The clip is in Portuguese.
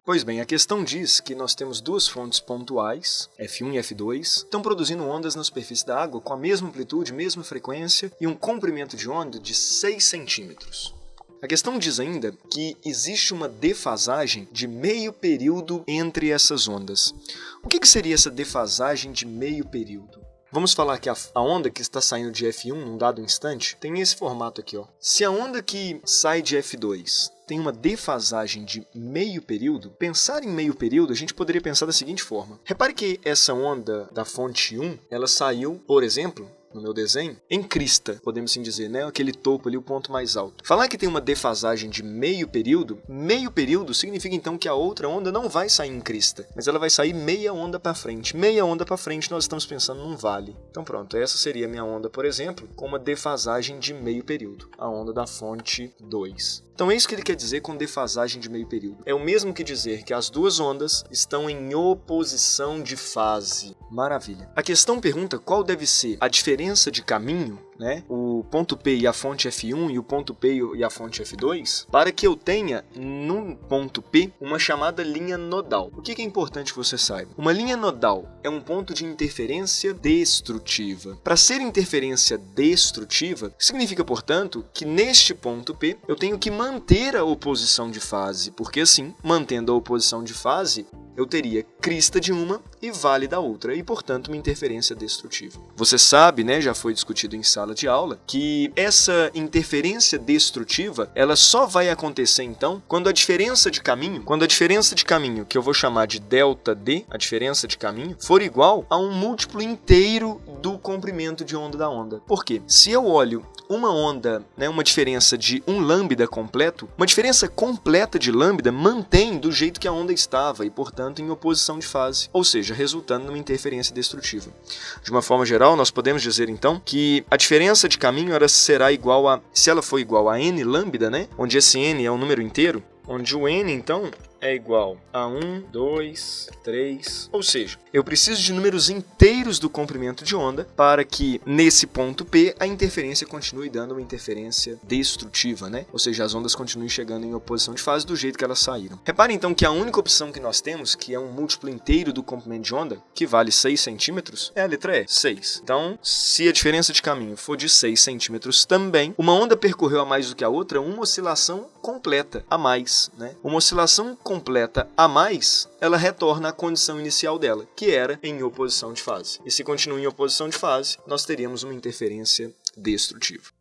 Pois bem, a questão diz que nós temos duas fontes pontuais, F1 e F2, estão produzindo ondas na superfície da água com a mesma amplitude, mesma frequência e um comprimento de onda de 6 centímetros. A questão diz ainda que existe uma defasagem de meio período entre essas ondas. O que seria essa defasagem de meio período? Vamos falar que a onda que está saindo de F1 num dado instante tem esse formato aqui, ó. Se a onda que sai de F2 tem uma defasagem de meio período, pensar em meio período a gente poderia pensar da seguinte forma. Repare que essa onda da fonte 1, ela saiu, por exemplo, no meu desenho, em crista, podemos assim dizer, né? Aquele topo ali, o ponto mais alto. Falar que tem uma defasagem de meio período significa então que a outra onda não vai sair em crista, mas ela vai sair meia onda para frente. Meia onda para frente nós estamos pensando num vale. Então pronto, essa seria a minha onda, por exemplo, com uma defasagem de meio período, a onda da fonte 2. Então é isso que ele quer dizer com defasagem de meio período. É o mesmo que dizer que as duas ondas estão em oposição de fase. Maravilha. A questão pergunta qual deve ser a diferença de caminho, né? O ponto P e a fonte F1 e o ponto P e a fonte F2, para que eu tenha num ponto P uma chamada linha nodal. O que é importante que você saiba? Uma linha nodal é um ponto de interferência destrutiva. Para ser interferência destrutiva, significa, portanto, que neste ponto P eu tenho que manter a oposição de fase, porque assim, mantendo a oposição de fase, eu teria crista de uma e vale da outra, e portanto uma interferência destrutiva. Você sabe, né, já foi discutido em sala de aula, que essa interferência destrutiva, ela só vai acontecer então quando a diferença de caminho, que eu vou chamar de ΔD, a diferença de caminho, for igual a um múltiplo inteiro do comprimento de onda da onda. Por quê? Se eu olho uma onda, né, uma diferença de um lambda completo, uma diferença completa de lambda mantém do jeito que a onda estava e, portanto, em oposição de fase, ou seja, resultando numa interferência destrutiva. De uma forma geral, nós podemos dizer, então, que a diferença de caminho ela será igual a, se ela for igual a n lambda, né, onde esse n é um número inteiro, onde o n, então, é igual a 1, 2, 3, ou seja, eu preciso de números inteiros do comprimento de onda para que, nesse ponto P, a interferência continue dando uma interferência destrutiva, né? Ou seja, as ondas continuem chegando em oposição de fase do jeito que elas saíram. Repare então que a única opção que nós temos, que é um múltiplo inteiro do comprimento de onda, que vale 6 centímetros, é a letra E, 6. Então, se a diferença de caminho for de 6 centímetros também, uma onda percorreu a mais do que a outra uma oscilação completa a mais, né? Uma oscilação completa a mais, ela retorna à condição inicial dela, que era em oposição de fase. E se continua em oposição de fase, nós teríamos uma interferência destrutiva.